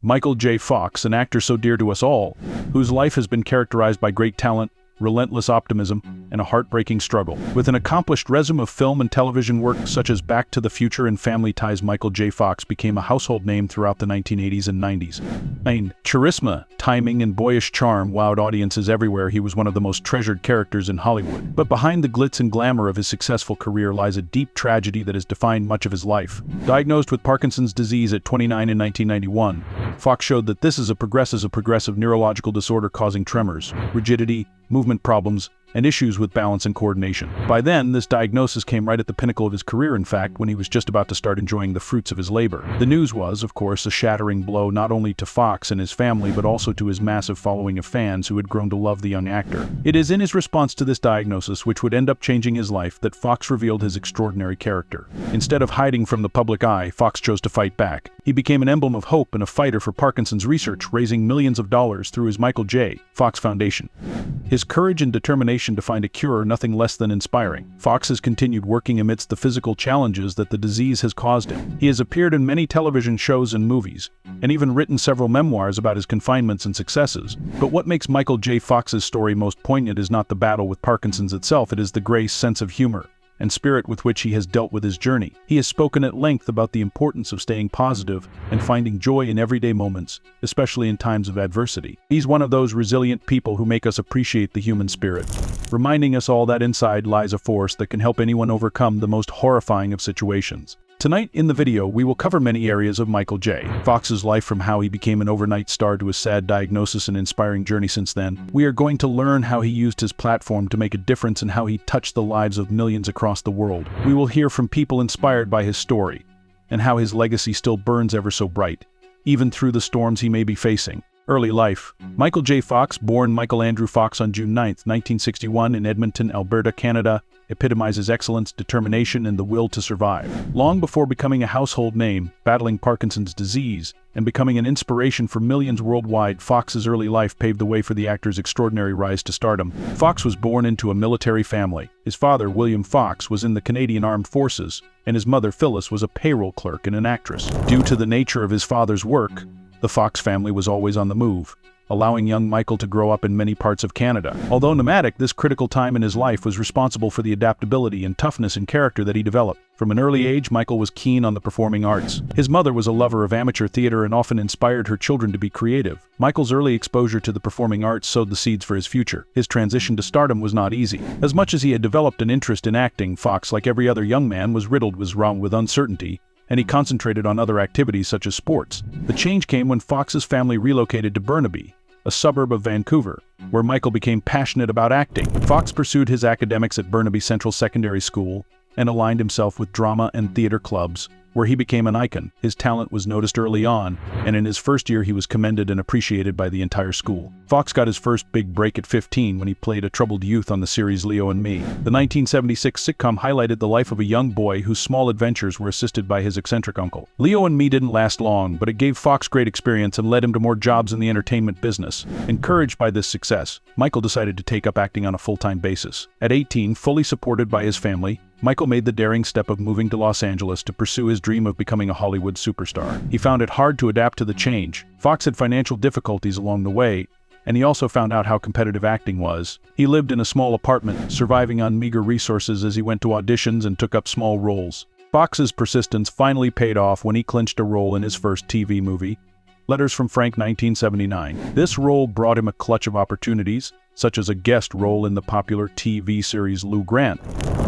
Michael J. Fox, an actor so dear to us all, whose life has been characterized by great talent, relentless optimism, and a heartbreaking struggle. With an accomplished resume of film and television work such as Back to the Future and Family Ties, Michael J. Fox became a household name throughout the 1980s and 90s. Charisma, timing, and boyish charm wowed audiences everywhere. He was one of the most treasured characters in Hollywood. But behind the glitz and glamour of his successful career lies a deep tragedy that has defined much of his life. Diagnosed with Parkinson's disease at 29 in 1991, Fox showed that this is a progressive neurological disorder causing tremors, rigidity, movement problems, and issues with balance and coordination. By then, this diagnosis came right at the pinnacle of his career, in fact, when he was just about to start enjoying the fruits of his labor. The news was, of course, a shattering blow not only to Fox and his family, but also to his massive following of fans who had grown to love the young actor. It is in his response to this diagnosis, which would end up changing his life, that Fox revealed his extraordinary character. Instead of hiding from the public eye, Fox chose to fight back. He became an emblem of hope and a fighter for Parkinson's research, raising millions of dollars through his Michael J. Fox Foundation. His courage and determination to find a cure are nothing less than inspiring. Fox has continued working amidst the physical challenges that the disease has caused him. He has appeared in many television shows and movies, and even written several memoirs about his confinements and successes. But what makes Michael J. Fox's story most poignant is not the battle with Parkinson's itself, it is the grace, sense of humor, and spirit with which he has dealt with his journey. He has spoken at length about the importance of staying positive and finding joy in everyday moments, especially in times of adversity. He's one of those resilient people who make us appreciate the human spirit, reminding us all that inside lies a force that can help anyone overcome the most horrifying of situations. Tonight in the video, we will cover many areas of Michael J. Fox's life, from how he became an overnight star to his sad diagnosis and inspiring journey since then. We are going to learn how he used his platform to make a difference and how he touched the lives of millions across the world. We will hear from people inspired by his story and how his legacy still burns ever so bright, even through the storms he may be facing. Early life. Michael J. Fox, born Michael Andrew Fox on June 9, 1961 in Edmonton, Alberta, Canada, epitomizes excellence, determination, and the will to survive. Long before becoming a household name, battling Parkinson's disease, and becoming an inspiration for millions worldwide, Fox's early life paved the way for the actor's extraordinary rise to stardom. Fox was born into a military family. His father, William Fox, was in the Canadian Armed Forces, and his mother, Phyllis, was a payroll clerk and an actress. Due to the nature of his father's work, the Fox family was always on the move, allowing young Michael to grow up in many parts of Canada. Although nomadic, this critical time in his life was responsible for the adaptability and toughness in character that he developed. From an early age, Michael was keen on the performing arts. His mother was a lover of amateur theater and often inspired her children to be creative. Michael's early exposure to the performing arts sowed the seeds for his future. His transition to stardom was not easy. As much as he had developed an interest in acting, Fox, like every other young man, was riddled with uncertainty, and he concentrated on other activities such as sports. The change came when Fox's family relocated to Burnaby, a suburb of Vancouver, where Michael became passionate about acting. Fox pursued his academics at Burnaby Central Secondary School and aligned himself with drama and theater clubs, where he became an icon. His talent was noticed early on, and in his first year he was commended and appreciated by the entire school. Fox got his first big break at 15 when he played a troubled youth on the series Leo and Me. The 1976 sitcom highlighted the life of a young boy whose small adventures were assisted by his eccentric uncle. Leo and Me didn't last long, but it gave Fox great experience and led him to more jobs in the entertainment business. Encouraged by this success, Michael decided to take up acting on a full-time basis. At 18, fully supported by his family, Michael made the daring step of moving to Los Angeles to pursue his dream of becoming a Hollywood superstar. He found it hard to adapt to the change. Fox had financial difficulties along the way, and he also found out how competitive acting was. He lived in a small apartment, surviving on meager resources as he went to auditions and took up small roles. Fox's persistence finally paid off when he clinched a role in his first TV movie, Letters from Frank, 1979. This role brought him a clutch of opportunities, such as a guest role in the popular TV series Lou Grant.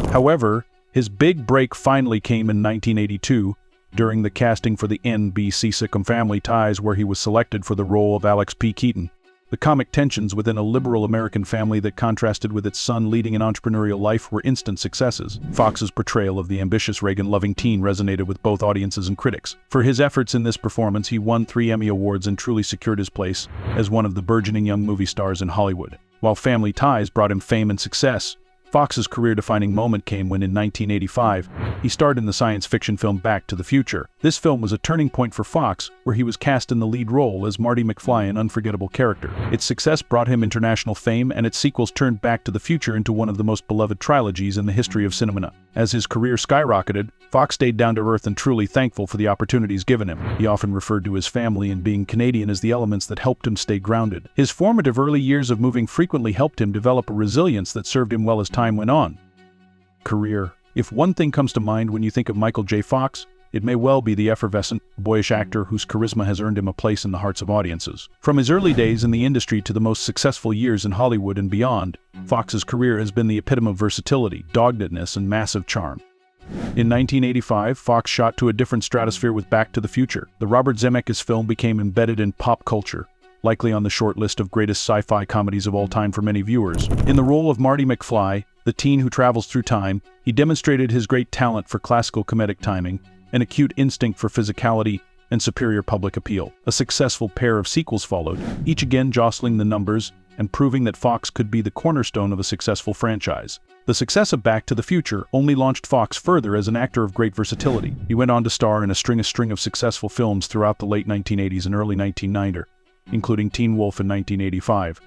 However, his big break finally came in 1982 during the casting for the NBC sitcom Family Ties, where he was selected for the role of Alex P. Keaton. The comic tensions within a liberal American family that contrasted with its son leading an entrepreneurial life were instant successes. Fox's portrayal of the ambitious Reagan-loving teen resonated with both audiences and critics. For his efforts in this performance, he won 3 Emmy Awards and truly secured his place as one of the burgeoning young movie stars in Hollywood. While Family Ties brought him fame and success, Fox's career-defining moment came when, in 1985, he starred in the science fiction film Back to the Future. This film was a turning point for Fox, where he was cast in the lead role as Marty McFly, an unforgettable character. Its success brought him international fame, and its sequels turned Back to the Future into one of the most beloved trilogies in the history of cinema. As his career skyrocketed, Fox stayed down to earth and truly thankful for the opportunities given him. He often referred to his family and being Canadian as the elements that helped him stay grounded. His formative early years of moving frequently helped him develop a resilience that served him well as time went on. Career. If one thing comes to mind when you think of Michael J. Fox, it may well be the effervescent, boyish actor whose charisma has earned him a place in the hearts of audiences. From his early days in the industry to the most successful years in Hollywood and beyond, Fox's career has been the epitome of versatility, doggedness, and massive charm. In 1985, Fox shot to a different stratosphere with Back to the Future. The Robert Zemeckis film became embedded in pop culture, likely on the short list of greatest sci-fi comedies of all time for many viewers. In the role of Marty McFly, the teen who travels through time, he demonstrated his great talent for classical comedic timing, an acute instinct for physicality, and superior public appeal. A successful pair of sequels followed, each again jostling the numbers and proving that Fox could be the cornerstone of a successful franchise. The success of Back to the Future only launched Fox further as an actor of great versatility. He went on to star in a string of successful films throughout the late 1980s and early 1990s, including Teen Wolf in 1985,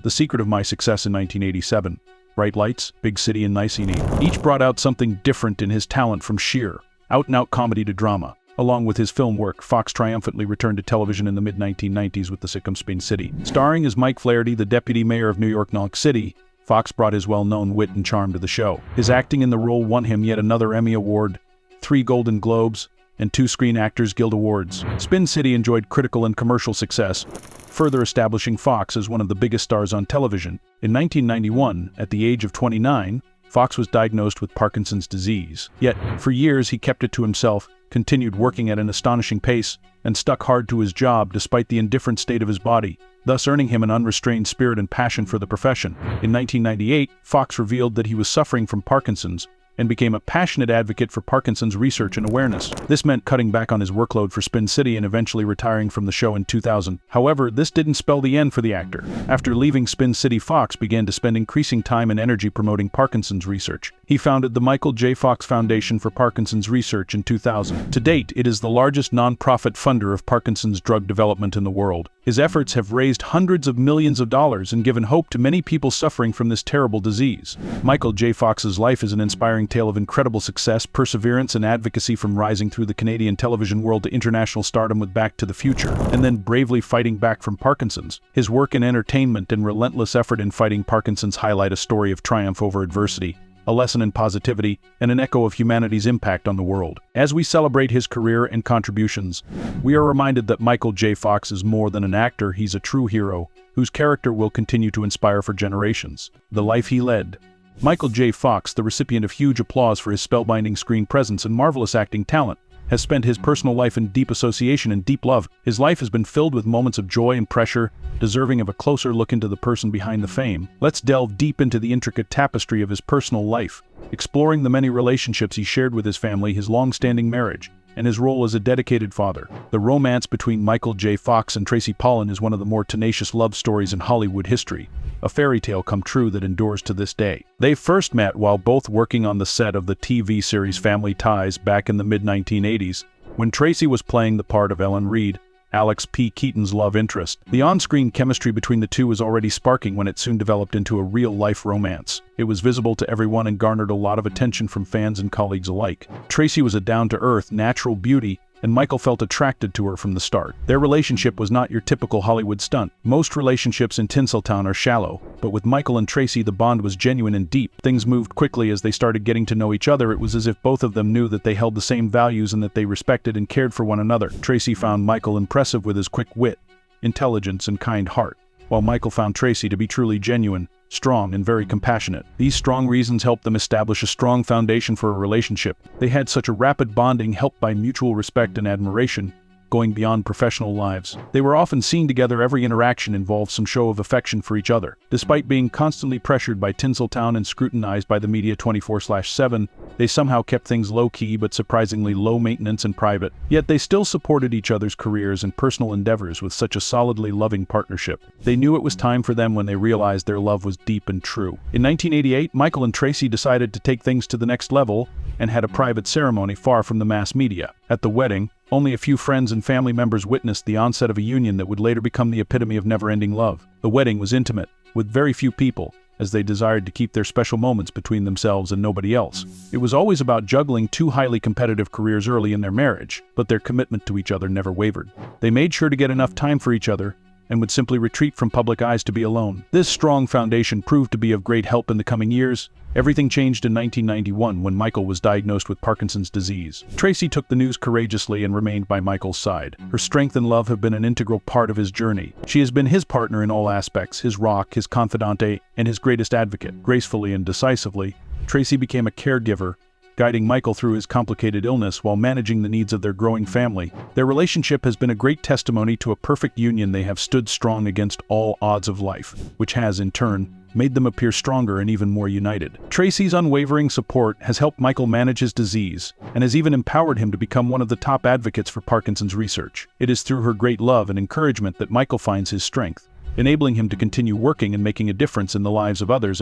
The Secret of My Success in 1987, Bright Lights, Big City, and Nice and Neat. Each brought out something different in his talent, from sheer, out-and-out comedy to drama. Along with his film work, Fox triumphantly returned to television in the mid-1990s with the sitcom Spin City. Starring as Mike Flaherty, the deputy mayor of New York City, Fox brought his well-known wit and charm to the show. His acting in the role won him yet another Emmy Award, 3 Golden Globes, and 2 Screen Actors Guild Awards. Spin City enjoyed critical and commercial success, further establishing Fox as one of the biggest stars on television. In 1991, at the age of 29, Fox was diagnosed with Parkinson's disease. Yet, for years he kept it to himself, continued working at an astonishing pace, and stuck hard to his job despite the indifferent state of his body, thus earning him an unrestrained spirit and passion for the profession. In 1998, Fox revealed that he was suffering from Parkinson's, and became a passionate advocate for Parkinson's research and awareness. This meant cutting back on his workload for Spin City and eventually retiring from the show in 2000. However, this didn't spell the end for the actor. After leaving Spin City, Fox began to spend increasing time and energy promoting Parkinson's research. He founded the Michael J. Fox Foundation for Parkinson's Research in 2000. To date, it is the largest non-profit funder of Parkinson's drug development in the world. His efforts have raised hundreds of millions of dollars and given hope to many people suffering from this terrible disease. Michael J. Fox's life is an inspiring tale of incredible success, perseverance, and advocacy, from rising through the Canadian television world to international stardom with Back to the Future, and then bravely fighting back from Parkinson's. His work in entertainment and relentless effort in fighting Parkinson's highlight a story of triumph over adversity, a lesson in positivity, and an echo of humanity's impact on the world. As we celebrate his career and contributions, we are reminded that Michael J. Fox is more than an actor. He's a true hero, whose character will continue to inspire for generations. The life he led. Michael J. Fox, the recipient of huge applause for his spellbinding screen presence and marvelous acting talent, has spent his personal life in deep association and deep love. His life has been filled with moments of joy and pressure, deserving of a closer look into the person behind the fame. Let's delve deep into the intricate tapestry of his personal life, exploring the many relationships he shared with his family, his long-standing marriage, and his role as a dedicated father. The romance between Michael J. Fox and Tracy Pollan is one of the more tenacious love stories in Hollywood history, a fairy tale come true that endures to this day. They first met while both working on the set of the TV series Family Ties back in the mid-1980s, when Tracy was playing the part of Ellen Reed, Alex P. Keaton's love interest. The on-screen chemistry between the two was already sparking when it soon developed into a real-life romance. It was visible to everyone and garnered a lot of attention from fans and colleagues alike. Tracy was a down-to-earth, natural beauty, and Michael felt attracted to her from the start. Their relationship was not your typical Hollywood stunt. Most relationships in Tinseltown are shallow, but with Michael and Tracy, the bond was genuine and deep. Things moved quickly as they started getting to know each other. It was as if both of them knew that they held the same values and that they respected and cared for one another. Tracy found Michael impressive with his quick wit, intelligence, and kind heart, while Michael found Tracy to be truly genuine, strong, and very compassionate. These strong reasons helped them establish a strong foundation for a relationship. They had such a rapid bonding, helped by mutual respect and admiration, going beyond professional lives. They were often seen together. Every interaction involved some show of affection for each other. Despite being constantly pressured by Tinseltown and scrutinized by the media 24/7, they somehow kept things low-key but surprisingly low maintenance and private. Yet they still supported each other's careers and personal endeavors with such a solidly loving partnership. They knew it was time for them when they realized their love was deep and true. In 1988, Michael and Tracy decided to take things to the next level and had a private ceremony far from the mass media. At the wedding, only a few friends and family members witnessed the onset of a union that would later become the epitome of never-ending love. The wedding was intimate, with very few people, as they desired to keep their special moments between themselves and nobody else. It was always about juggling two highly competitive careers early in their marriage, but their commitment to each other never wavered. They made sure to get enough time for each other and would simply retreat from public eyes to be alone. This strong foundation proved to be of great help in the coming years. Everything changed in 1991 when Michael was diagnosed with Parkinson's disease. Tracy took the news courageously and remained by Michael's side. Her strength and love have been an integral part of his journey. She has been his partner in all aspects, his rock, his confidante, and his greatest advocate. Gracefully and decisively, Tracy became a caregiver, guiding Michael through his complicated illness while managing the needs of their growing family. Their relationship has been a great testimony to a perfect union. They have stood strong against all odds of life, which has, in turn, made them appear stronger and even more united. Tracy's unwavering support has helped Michael manage his disease and has even empowered him to become one of the top advocates for Parkinson's research. It is through her great love and encouragement that Michael finds his strength, enabling him to continue working and making a difference in the lives of others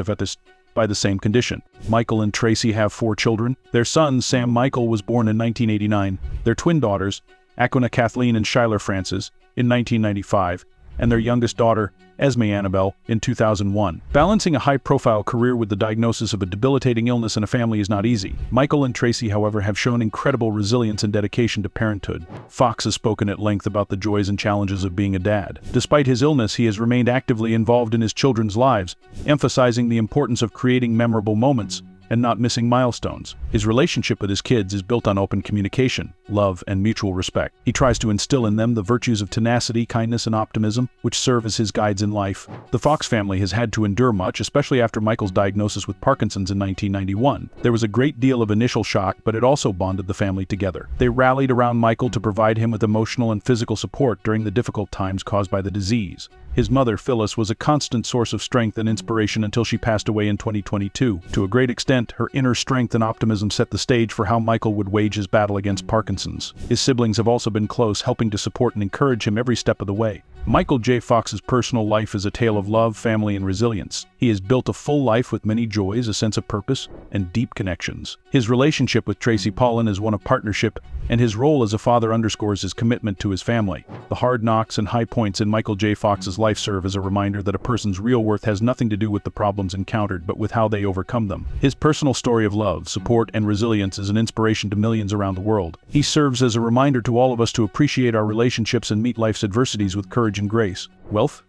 by the same condition. Michael and Tracy have 4 children. Their son, Sam Michael, was born in 1989. Their twin daughters, Akona Kathleen and Shyler Frances, in 1995, and their youngest daughter, Esme Annabelle, in 2001. Balancing a high-profile career with the diagnosis of a debilitating illness in a family is not easy. Michael and Tracy, however, have shown incredible resilience and dedication to parenthood. Fox has spoken at length about the joys and challenges of being a dad. Despite his illness, he has remained actively involved in his children's lives, emphasizing the importance of creating memorable moments and not missing milestones. His relationship with his kids is built on open communication, love, and mutual respect. He tries to instill in them the virtues of tenacity, kindness, and optimism, which serve as his guides in life. The Fox family has had to endure much, especially after Michael's diagnosis with Parkinson's in 1991. There was a great deal of initial shock, but it also bonded the family together. They rallied around Michael to provide him with emotional and physical support during the difficult times caused by the disease. His mother, Phyllis, was a constant source of strength and inspiration until she passed away in 2022. To a great extent, her inner strength and optimism set the stage for how Michael would wage his battle against Parkinson's. His siblings have also been close, helping to support and encourage him every step of the way. Michael J. Fox's personal life is a tale of love, family, and resilience. He has built a full life with many joys, a sense of purpose, and deep connections. His relationship with Tracy Pollan is one of partnership, and his role as a father underscores his commitment to his family. The hard knocks and high points in Michael J. Fox's life serve as a reminder that a person's real worth has nothing to do with the problems encountered, but with how they overcome them. His personal story of love, support, and resilience is an inspiration to millions around the world. He serves as a reminder to all of us to appreciate our relationships and meet life's adversities with courage and grace. Wealth?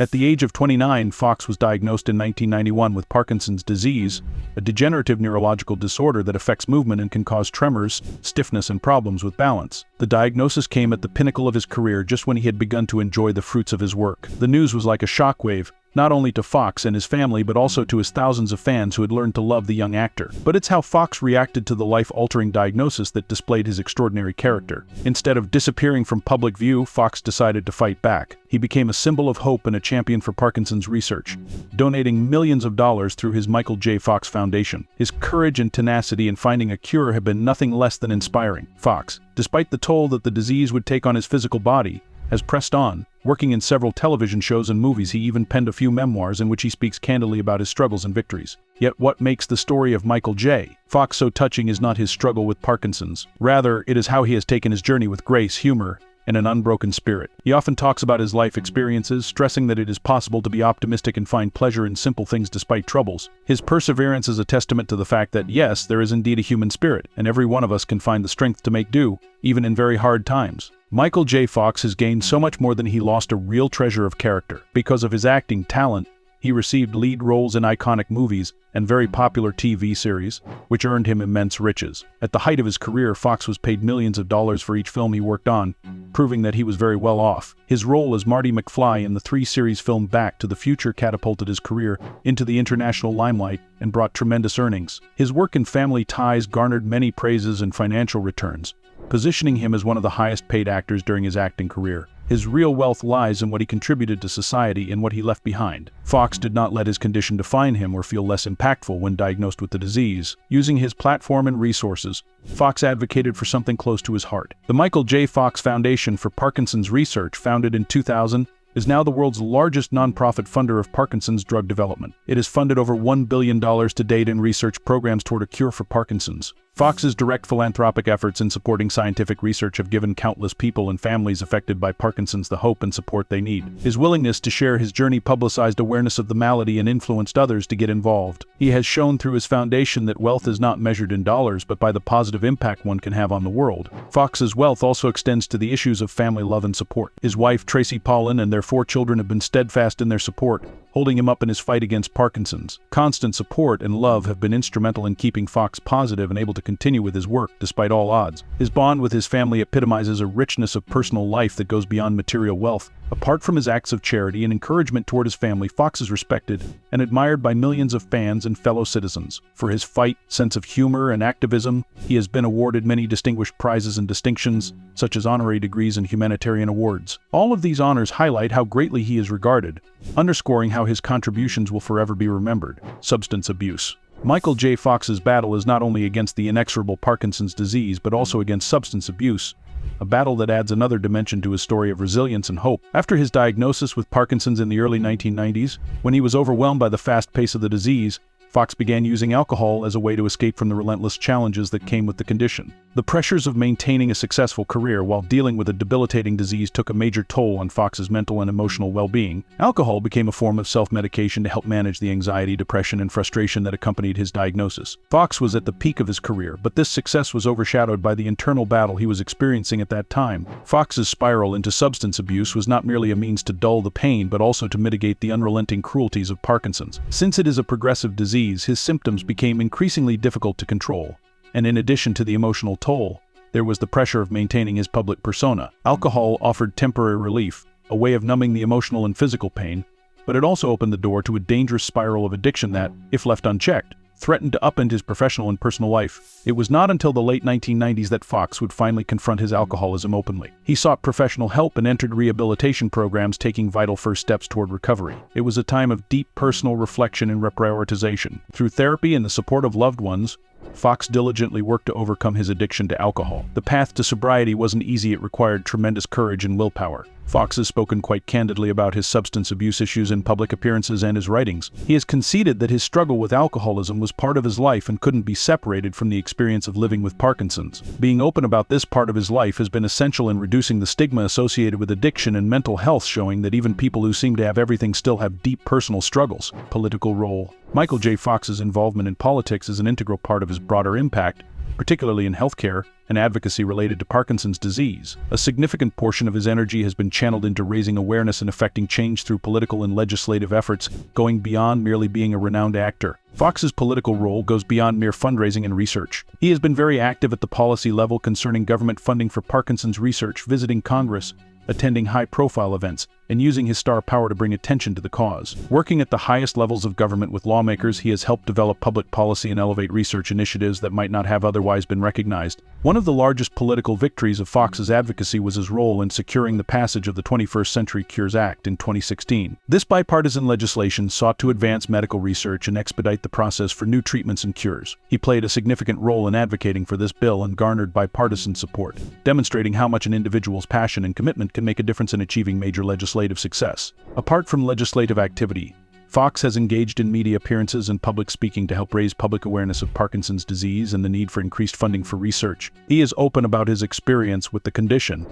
At the age of 29, Fox was diagnosed in 1991 with Parkinson's disease, a degenerative neurological disorder that affects movement and can cause tremors, stiffness, and problems with balance. The diagnosis came at the pinnacle of his career, just when he had begun to enjoy the fruits of his work. The news was like a shockwave, not only to Fox and his family but also to his thousands of fans who had learned to love the young actor. But it's how Fox reacted to the life-altering diagnosis that displayed his extraordinary character. Instead of disappearing from public view, Fox decided to fight back. He became a symbol of hope and a champion for Parkinson's research, donating millions of dollars through his Michael J. Fox Foundation. His courage and tenacity in finding a cure have been nothing less than inspiring. Fox, despite the toll that the disease would take on his physical body, has pressed on, working in several television shows and movies. He even penned a few memoirs in which he speaks candidly about his struggles and victories. Yet what makes the story of Michael J. Fox so touching is not his struggle with Parkinson's. Rather, it is how he has taken his journey with grace, humor, and an unbroken spirit. He often talks about his life experiences, stressing that it is possible to be optimistic and find pleasure in simple things despite troubles. His perseverance is a testament to the fact that, yes, there is indeed a human spirit, and every one of us can find the strength to make do, even in very hard times. Michael J. Fox has gained so much more than he lost: a real treasure of character. Because of his acting talent, he received lead roles in iconic movies and very popular TV series, which earned him immense riches. At the height of his career, Fox was paid millions of dollars for each film he worked on, proving that he was very well off. His role as Marty McFly in the 3-series film Back to the Future catapulted his career into the international limelight and brought tremendous earnings. His work in Family Ties garnered many praises and financial returns, positioning him as one of the highest-paid actors during his acting career. His real wealth lies in what he contributed to society and what he left behind. Fox did not let his condition define him or feel less impactful when diagnosed with the disease. Using his platform and resources, Fox advocated for something close to his heart. The Michael J. Fox Foundation for Parkinson's Research, founded in 2000, is now the world's largest nonprofit funder of Parkinson's drug development. It has funded over $1 billion to date in research programs toward a cure for Parkinson's. Fox's direct philanthropic efforts in supporting scientific research have given countless people and families affected by Parkinson's the hope and support they need. His willingness to share his journey publicized awareness of the malady and influenced others to get involved. He has shown through his foundation that wealth is not measured in dollars but by the positive impact one can have on the world. Fox's wealth also extends to the issues of family love and support. His wife, Tracy Pollan, and their 4 children have been steadfast in their support, holding him up in his fight against Parkinson's. Constant support and love have been instrumental in keeping Fox positive and able to continue with his work despite all odds. His bond with his family epitomizes a richness of personal life that goes beyond material wealth. Apart from his acts of charity and encouragement toward his family, Fox is respected and admired by millions of fans and fellow citizens. For his fight, sense of humor, and activism, he has been awarded many distinguished prizes and distinctions, such as honorary degrees and humanitarian awards. All of these honors highlight how greatly he is regarded, underscoring how his contributions will forever be remembered. Substance abuse. Michael J. Fox's battle is not only against the inexorable Parkinson's disease but also against substance abuse, a battle that adds another dimension to his story of resilience and hope. After his diagnosis with Parkinson's in the early 1990s, when he was overwhelmed by the fast pace of the disease, Fox began using alcohol as a way to escape from the relentless challenges that came with the condition. The pressures of maintaining a successful career while dealing with a debilitating disease took a major toll on Fox's mental and emotional well-being. Alcohol became a form of self-medication to help manage the anxiety, depression, and frustration that accompanied his diagnosis. Fox was at the peak of his career, but this success was overshadowed by the internal battle he was experiencing at that time. Fox's spiral into substance abuse was not merely a means to dull the pain, but also to mitigate the unrelenting cruelties of Parkinson's. Since it is a progressive disease, his symptoms became increasingly difficult to control, and in addition to the emotional toll, there was the pressure of maintaining his public persona. Alcohol offered temporary relief, a way of numbing the emotional and physical pain, but it also opened the door to a dangerous spiral of addiction that, if left unchecked, threatened to upend his professional and personal life. It was not until the late 1990s that Fox would finally confront his alcoholism openly. He sought professional help and entered rehabilitation programs, taking vital first steps toward recovery. It was a time of deep personal reflection and reprioritization. Through therapy and the support of loved ones, Fox diligently worked to overcome his addiction to alcohol. The path to sobriety wasn't easy. It required tremendous courage and willpower. Fox has spoken quite candidly about his substance abuse issues in public appearances and his writings. He has conceded that his struggle with alcoholism was part of his life and couldn't be separated from the experience of living with Parkinson's. Being open about this part of his life has been essential in reducing the stigma associated with addiction and mental health, showing that even people who seem to have everything still have deep personal struggles. Political role. Michael J. Fox's involvement in politics is an integral part of his broader impact, particularly in healthcare and advocacy related to Parkinson's disease. A significant portion of his energy has been channeled into raising awareness and effecting change through political and legislative efforts, going beyond merely being a renowned actor. Fox's political role goes beyond mere fundraising and research. He has been very active at the policy level concerning government funding for Parkinson's research, visiting Congress, attending high-profile events, and using his star power to bring attention to the cause. Working at the highest levels of government with lawmakers, he has helped develop public policy and elevate research initiatives that might not have otherwise been recognized. One of the largest political victories of Fox's advocacy was his role in securing the passage of the 21st Century Cures Act in 2016. This bipartisan legislation sought to advance medical research and expedite the process for new treatments and cures. He played a significant role in advocating for this bill and garnered bipartisan support, demonstrating how much an individual's passion and commitment can make a difference in achieving major legislative success. Apart from legislative activity, Fox has engaged in media appearances and public speaking to help raise public awareness of Parkinson's disease and the need for increased funding for research. He is open about his experience with the condition,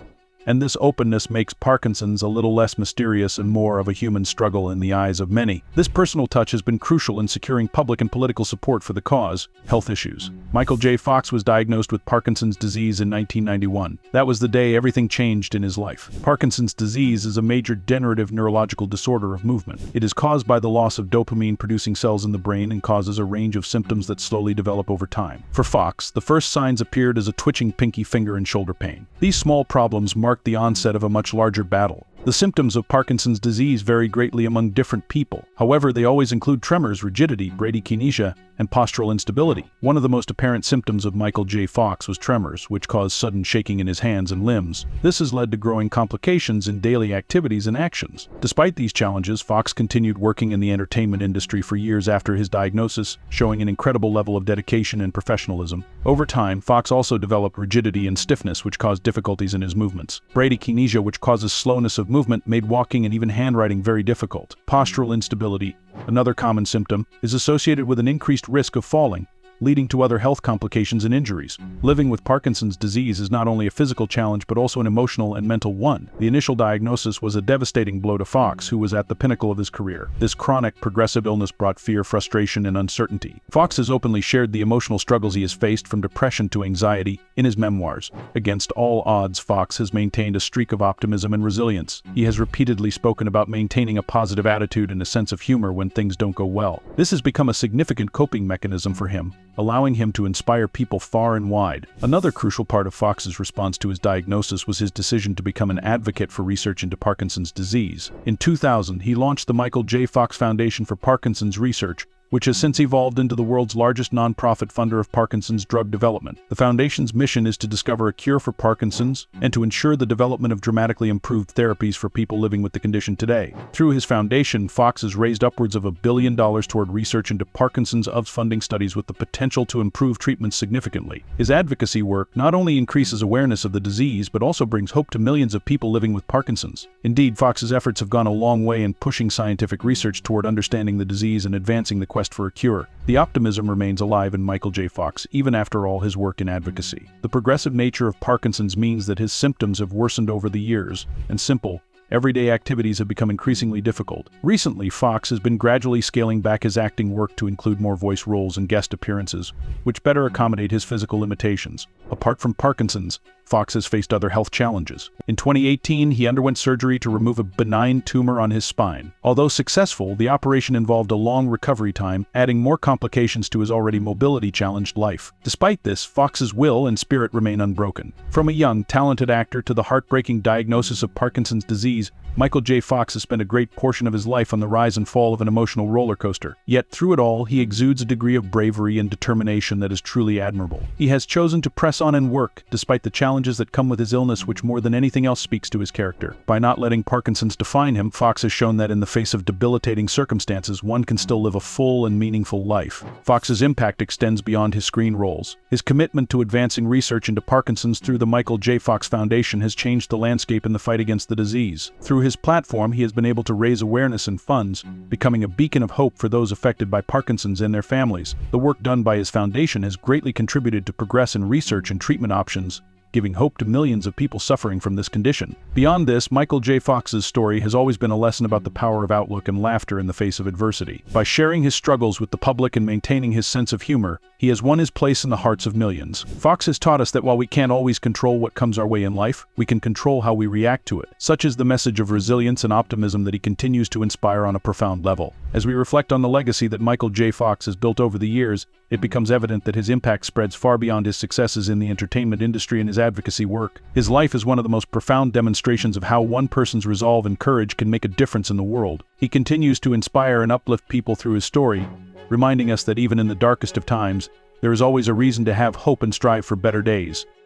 and this openness makes Parkinson's a little less mysterious and more of a human struggle in the eyes of many. This personal touch has been crucial in securing public and political support for the cause. Health issues. Michael J. Fox was diagnosed with Parkinson's disease in 1991. That was the day everything changed in his life. Parkinson's disease is a major degenerative neurological disorder of movement. It is caused by the loss of dopamine-producing cells in the brain and causes a range of symptoms that slowly develop over time. For Fox, the first signs appeared as a twitching pinky finger and shoulder pain. These small problems marked the onset of a much larger battle. The symptoms of Parkinson's disease vary greatly among different people. However, they always include tremors, rigidity, bradykinesia, and postural instability. One of the most apparent symptoms of Michael J. Fox was tremors, which caused sudden shaking in his hands and limbs. This has led to growing complications in daily activities and actions. Despite these challenges, Fox continued working in the entertainment industry for years after his diagnosis, showing an incredible level of dedication and professionalism. Over time, Fox also developed rigidity and stiffness, which caused difficulties in his movements. Bradykinesia, which causes slowness of movement, made walking and even handwriting very difficult. Postural instability, another common symptom, is associated with an increased risk of falling, leading to other health complications and injuries. Living with Parkinson's disease is not only a physical challenge but also an emotional and mental one. The initial diagnosis was a devastating blow to Fox, who was at the pinnacle of his career. This chronic, progressive illness brought fear, frustration, and uncertainty. Fox has openly shared the emotional struggles he has faced, from depression to anxiety, in his memoirs. Against all odds, Fox has maintained a streak of optimism and resilience. He has repeatedly spoken about maintaining a positive attitude and a sense of humor when things don't go well. This has become a significant coping mechanism for him, allowing him to inspire people far and wide. Another crucial part of Fox's response to his diagnosis was his decision to become an advocate for research into Parkinson's disease. In 2000, he launched the Michael J. Fox Foundation for Parkinson's Research, which has since evolved into the world's largest nonprofit funder of Parkinson's drug development. The foundation's mission is to discover a cure for Parkinson's and to ensure the development of dramatically improved therapies for people living with the condition today. Through his foundation, Fox has raised upwards of $1 billion toward research into Parkinson's, funding studies with the potential to improve treatments significantly. His advocacy work not only increases awareness of the disease but also brings hope to millions of people living with Parkinson's. Indeed, Fox's efforts have gone a long way in pushing scientific research toward understanding the disease and advancing the quest for a cure. The optimism remains alive in Michael J. Fox, even after all his work in advocacy. The progressive nature of Parkinson's means that his symptoms have worsened over the years, and simple, everyday activities have become increasingly difficult. Recently, Fox has been gradually scaling back his acting work to include more voice roles and guest appearances, which better accommodate his physical limitations. Apart from Parkinson's, Fox has faced other health challenges. In 2018, he underwent surgery to remove a benign tumor on his spine. Although successful, the operation involved a long recovery time, adding more complications to his already mobility-challenged life. Despite this, Fox's will and spirit remain unbroken. From a young, talented actor to the heartbreaking diagnosis of Parkinson's disease, Michael J. Fox has spent a great portion of his life on the rise and fall of an emotional roller coaster. Yet through it all, he exudes a degree of bravery and determination that is truly admirable. He has chosen to press on and work, despite the challenges that come with his illness, which more than anything else speaks to his character. By not letting Parkinson's define him, Fox has shown that in the face of debilitating circumstances, one can still live a full and meaningful life. Fox's impact extends beyond his screen roles. His commitment to advancing research into Parkinson's through the Michael J. Fox Foundation has changed the landscape in the fight against the disease. Through his platform, he has been able to raise awareness and funds, becoming a beacon of hope for those affected by Parkinson's and their families. The work done by his foundation has greatly contributed to progress in research and treatment options, giving hope to millions of people suffering from this condition. Beyond this, Michael J. Fox's story has always been a lesson about the power of outlook and laughter in the face of adversity. By sharing his struggles with the public and maintaining his sense of humor, he has won his place in the hearts of millions. Fox has taught us that while we can't always control what comes our way in life, we can control how we react to it. Such is the message of resilience and optimism that he continues to inspire on a profound level. As we reflect on the legacy that Michael J. Fox has built over the years, it becomes evident that his impact spreads far beyond his successes in the entertainment industry and his advocacy work. His life is one of the most profound demonstrations of how one person's resolve and courage can make a difference in the world. He continues to inspire and uplift people through his story, reminding us that even in the darkest of times, there is always a reason to have hope and strive for better days.